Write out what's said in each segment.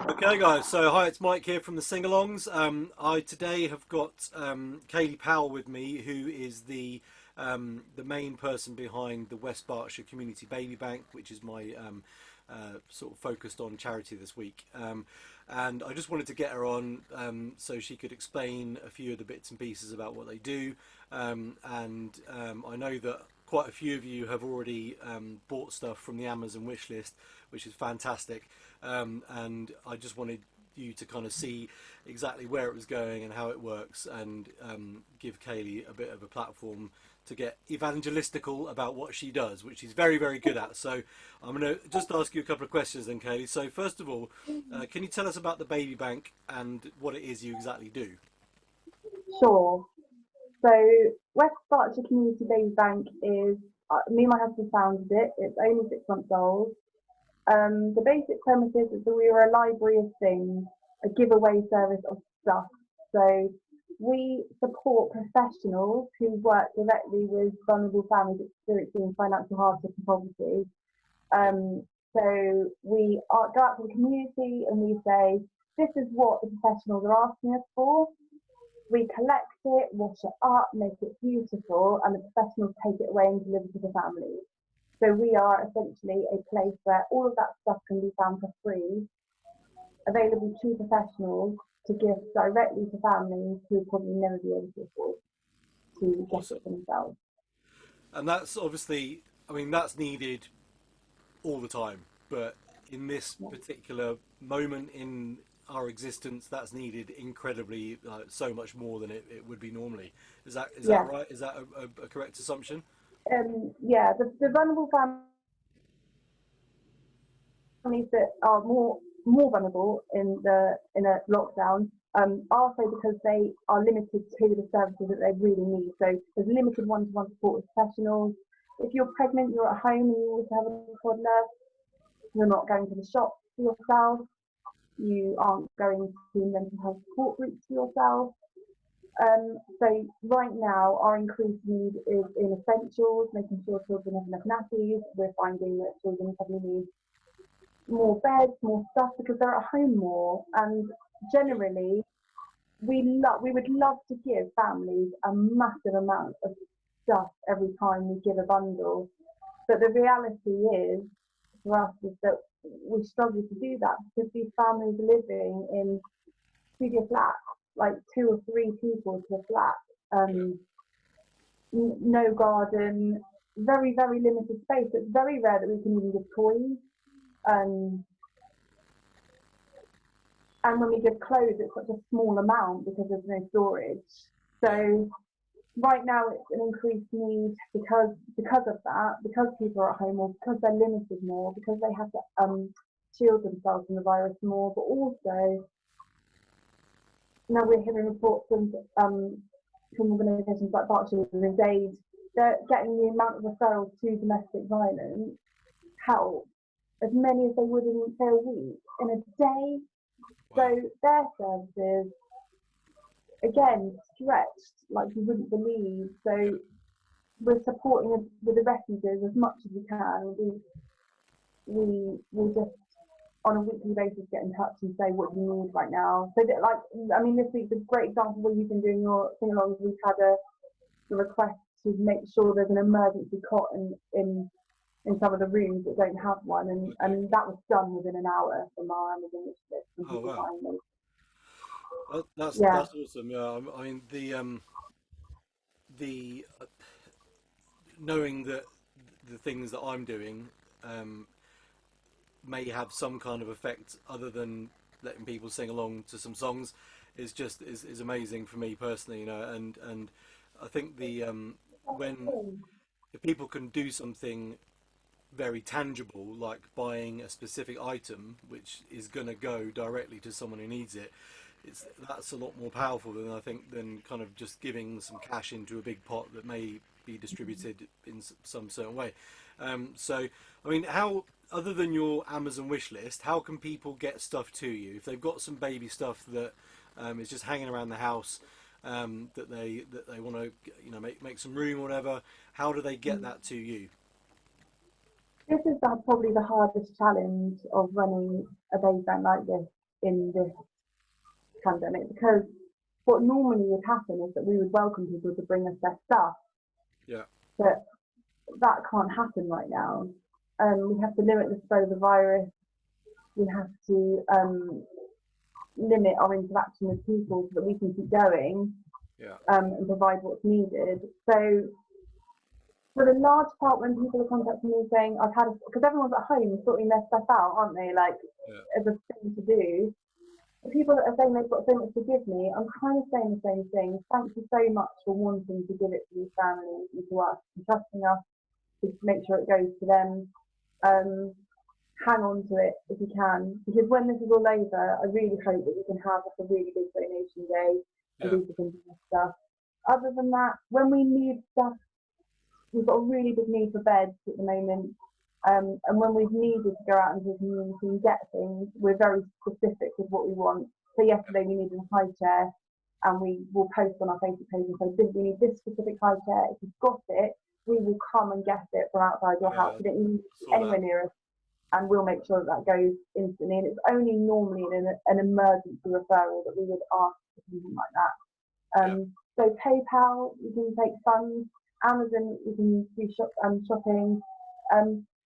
Okay, guys. So, hi, it's Mike here from the Sing-Alongs. I today have got Kayleigh Powell with me, who is the main person behind the West Berkshire Community Baby Bank, which is my sort of focused on charity this week. And I just wanted to get her on so she could explain a few of the bits and pieces about what they do. I know that quite a few of you have already bought stuff from the Amazon wish list, which is fantastic. And I just wanted you to kind of see exactly where it was going and how it works, and give Kayleigh a bit of a platform to get evangelistical about what she does, which she's very, very good at. So I'm going to just ask you a couple of questions then, Kayleigh. So first of all, can you tell us about the baby bank and what it is you exactly do? Sure. So West Berkshire Community Baby Bank is me and my husband founded it. It's only 6 months old. The basic premise is that we are a library of things, a giveaway service of stuff. So we support professionals who work directly with vulnerable families experiencing financial hardship and poverty. Yep. So we go out to the community and we say, this is what the professionals are asking us for. We collect it, wash it up, make it beautiful, and the professionals take it away and deliver to the families. So we are essentially a place where all of that stuff can be found for free, available to professionals to give directly to families who would probably never be able to afford to get Awesome. it for themselves. And that's obviously, I mean, that's needed all the time, but in this Yeah. particular moment in our existence, that's needed incredibly, so much more than it would be normally. Is that Yeah. right? Is that a correct assumption? Yeah, the vulnerable families that are more vulnerable in a lockdown are so because they are limited to the services that they really need. So there's limited one-to-one support with professionals. If you're pregnant, you're at home and you also have a toddler, you're not going to the shop for yourself, you aren't going to mental health support groups for yourself. So right now, our increased need is in essentials, making sure children have enough nappies. We're finding that children probably need more beds, more stuff because they're at home more. And Yeah. generally, we would love to give families a massive amount of stuff every time we give a bundle. But the reality is, for us, is that we struggle to do that because these families are living in studio flats, like 2 or 3 people to a flat. Yeah. No garden, very, very limited space. It's very rare that we can even give toys. Um, and when we give clothes, it's such a small amount because there's no storage. Yeah. So right now it's an increased need because of that, because people are at home more, because they're limited more, because they have to shield themselves from the virus more, but also now we're hearing reports from organisations like Berkshire Women's Aid, they're getting the amount of referrals to domestic violence help as many as they would in say a week, in a day. Wow. So their services again stretched like you wouldn't believe. So we're supporting with the refugees as much as we can. We just on a weekly basis get in touch and say what you need right now. So that, like, I mean, this week's a great example where you've been doing your sing-alongs. We've had a request to make sure there's an emergency cot in some of the rooms that don't have one, Okay. and that was done within an hour from our Amazon wish list and Oh people wow. buying them. That's Yeah, awesome. Yeah. I mean the knowing that the things that I'm doing um, may have some kind of effect other than letting people sing along to some songs is amazing for me personally, you know. And I think the when if people can do something very tangible like buying a specific item which is going to go directly to someone who needs it, that's a lot more powerful than I think than kind of just giving some cash into a big pot that may be distributed in some certain way. So, I mean, how other than your Amazon wish list, how can people get stuff to you if they've got some baby stuff that is just hanging around the house, that they want to, you know, make some room or whatever? How do they get that to you? This is probably the hardest challenge of running a baby bank like this in this pandemic, because what normally would happen is that we would welcome people to bring us their stuff, Yeah. but that can't happen right now. We have to limit the spread of the virus. We have to limit our interaction with people so that we can keep going, Yeah. and provide what's needed. So for the large part, when people are contacting me saying, I've had, because everyone's at home sorting their stuff out, aren't they? Like, Yeah. as a thing to do. The people that are saying they've got so much to give me, I'm kind of saying the same thing. Thank you so much for wanting to give it to these families and to us, and trusting us to make sure it goes to them. Um, Hang on to it if you can, because when this is all over, I really hope that we can have like a really big donation day and Yeah. people can do stuff. Other than that, when we need stuff, we've got a really big need for beds at the moment. And when we've needed to go out into the community and get things, we're very specific with what we want. So yesterday we needed a high chair, and we will post on our Facebook page and say, we need this specific high chair. If you've got it, we will come and get it from outside your house. Yeah. You don't need to be Saw that. anywhere near us, and we'll make sure that that goes instantly. And it's only normally in an emergency referral that we would ask for something like that. Yeah. So PayPal, you can take funds. Amazon, you can do shopping.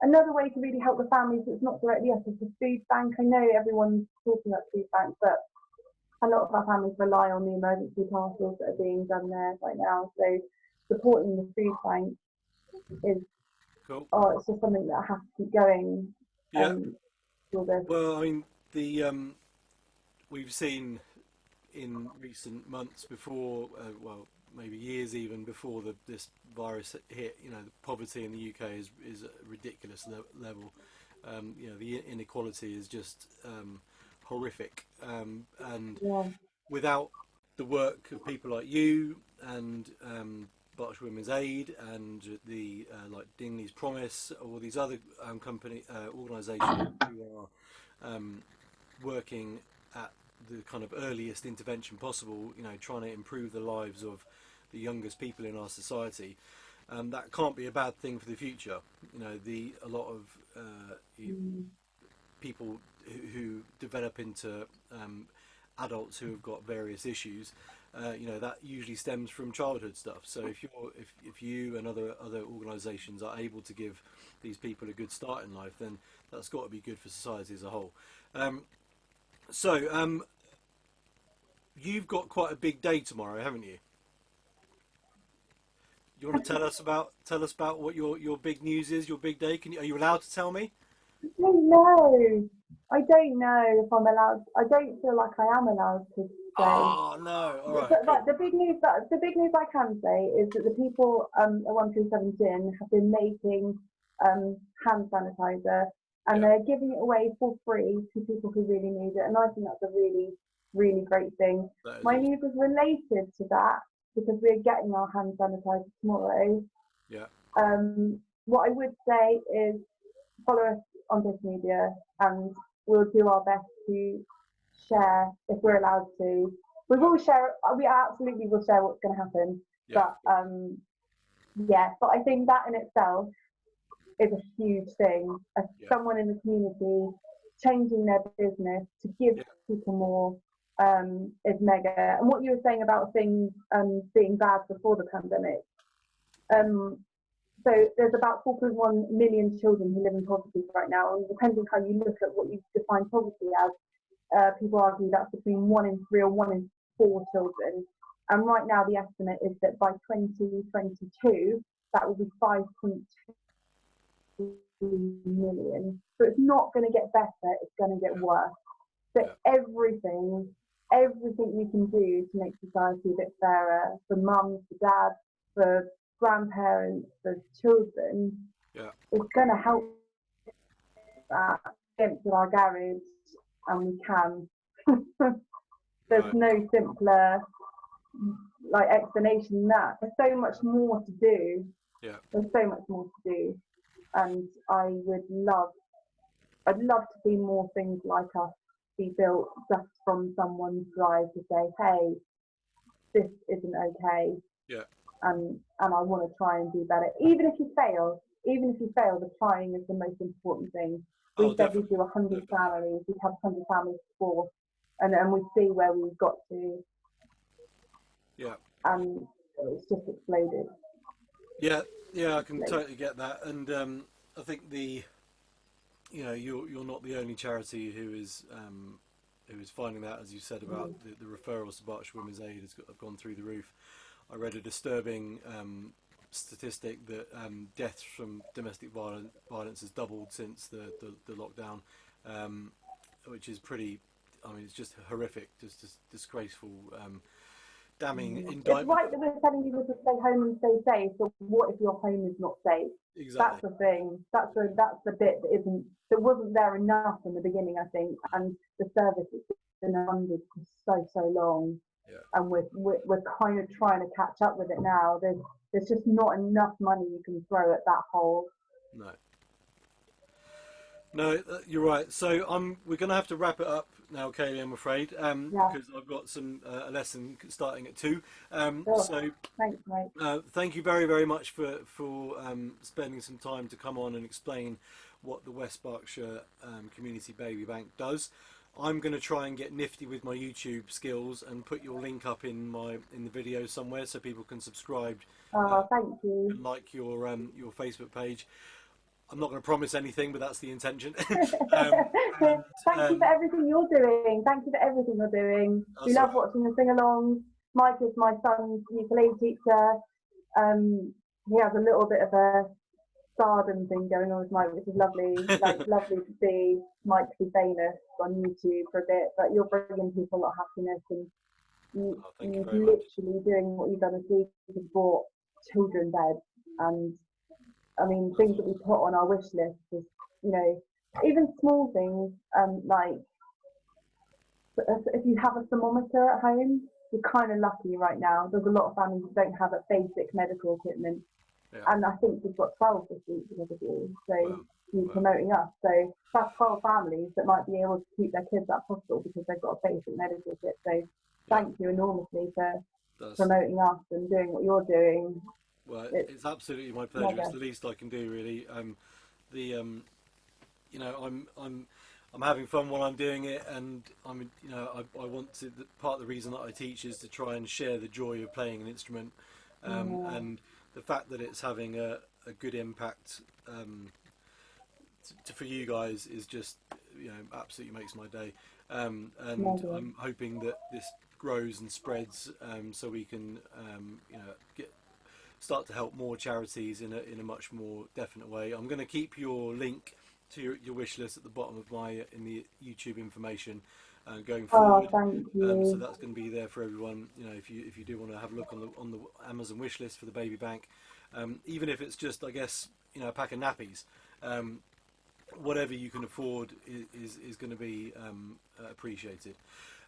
Another way to really help the families that's not directly us is the food bank. I know everyone's talking about food bank, but a lot of our families rely on the emergency parcels that are being done there right now. So supporting the food bank is, Cool. it's just something that has to keep going. Yeah. For this. Well, I mean, the we've seen in recent months before, well, maybe years even before this virus hit, you know, the poverty in the UK is a ridiculous level. You know, the inequality is just horrific, and Yeah. without the work of people like you and Berks Women's Aid and the like Dingley's Promise, or these other organisations who are working at the kind of earliest intervention possible, you know, trying to improve the lives of the youngest people in our society, that can't be a bad thing for the future. You know, a lot of people who develop into adults who have got various issues, you know, that usually stems from childhood stuff. So if you and other organisations are able to give these people a good start in life, then that's got to be good for society as a whole. So you've got quite a big day tomorrow, haven't you? You want to tell us about what your big news is, your big day? Are you allowed to tell me? I don't know. I don't know if I'm allowed. I don't feel like I am allowed to say. Oh no! All right, But cool. the big news I can say is that the people at 137 Gin have been making hand sanitizer, and Yeah, they're giving it away for free to people who really need it. And I think that's a really, really great thing. that is My awesome. news is related to that because we're getting our hand sanitizer tomorrow. Yeah, What I would say is follow us on social media, and we'll do our best to share if we're allowed to. We yeah, will share. We absolutely will share what's going to happen. yeah, But yeah. But I think that in itself is a huge thing. As yeah, someone in the community changing their business to give yeah, people more is mega. And what you were saying about things being bad before the pandemic. Um, so there's about 4.1 million children who live in poverty right now, and depending how you look at what you define poverty as, people argue that's between 1 in 3 or 1 in 4 children. And right now the estimate is that by 2022 that will be 5.2 million. So it's not going to get better; it's going to get yeah, worse. So yeah, everything we can do to make society a bit fairer for mums, for dads, for grandparents, for children, yeah. is going to help that empty our garage, and we can. There's Right. no simpler like explanation than that. There's so much more to do. Yeah, There's so much more to do, and I'd love to see more things like us be built just from someone's drive to say, hey, this isn't okay, yeah, and I want to try and do better. Even if you fail, even if you fail, the trying is the most important thing. Oh, We said we'd definitely, do 100 definitely. families, we'd have 100 families before, and we see where we've got to, Yeah, and it's just exploded. yeah, yeah. I can Like, totally get that, and I think you're not the only charity who is finding that, as you said about the referrals to Berkshire Women's Aid have gone through the roof. I read a disturbing statistic that deaths from domestic violence has doubled since the lockdown, which is pretty. I mean, it's just horrific, just disgraceful, damning it's indictment. right that we're telling people to stay home and stay safe, but what if your home is not safe? That's Exactly. the thing. That's the bit that wasn't there enough in the beginning, I think, and the service has been funded for so long, Yeah. and we're kind of trying to catch up with it now. There's just not enough money you can throw at that hole. No. No, you're right. So we're going to have to wrap it up now, Kayleigh, I'm afraid, Yeah, because I've got a lesson starting at 2. sure. So Thanks, mate. thank you very, very much for spending some time to come on and explain what the West Berkshire Community Baby Bank does. I'm going to try and get nifty with my YouTube skills and put your link up in the video somewhere so people can subscribe Oh, thank you. and like your Facebook page. I'm not going to promise anything, but that's the intention. And Thank you for everything you're doing. Thank you for everything you're doing. We that's all love right. watching the sing-alongs. Mike is my son's ukulele teacher. He has a little bit of a stardom thing going on with Mike, which is lovely. Like, lovely to see Mike be famous on YouTube for a bit. But you're bringing people a lot of happiness, and Oh, thank you you very much. literally doing what you've done this week is bought children beds. And I mean, That's things that we awesome. put on our wish list is, even small things, like if you have a thermometer at home, you're kind of lucky right now. There's a lot of families that don't have a basic medical equipment, Yeah. and I think we've got 12 this week because of you. So Well, you well, promoting us. So that's 12 families that might be able to keep their kids at hospital because they've got a basic medical kit. So yeah. thank you enormously for That's promoting us and doing what you're doing. well. It's It's absolutely my pleasure. It's mega. the least I can do, really. The I'm having fun while I'm doing it, and I want to. Part of the reason that I teach is to try and share the joy of playing an instrument, Yeah, and the fact that it's having a good impact for you guys is just absolutely makes my day. And mega. I'm hoping that this grows and spreads, so we can get start to help more charities in a much more definite way. I'm going to keep your link to your wish list at the bottom of in the YouTube information going Oh, forward. thank So you. that's going to be there for everyone. If you do want to have a look on the Amazon wish list for the baby bank, even if it's just, I guess, a pack of nappies. Whatever you can afford is going to be appreciated.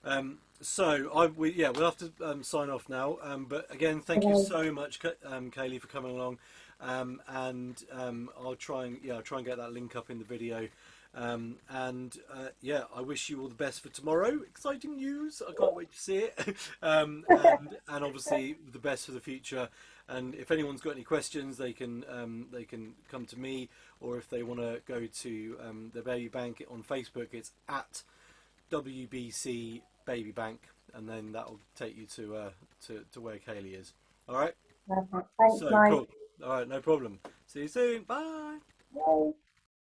We'll have to sign off now. But again, thank you Okay. so much, Kayleigh, for coming along. I'll try and get that link up in the video. I wish you all the best for tomorrow. Exciting news! I can't wait to see it. And obviously the best for the future. And if anyone's got any questions, they can come to me, or if they want to go to the Baby Bank on Facebook, it's at WBC Baby Bank, and then that'll take you to where Kayleigh is. All right. Perfect. Thanks, So Mike. cool. All right, no problem. See you soon. Bye. Bye.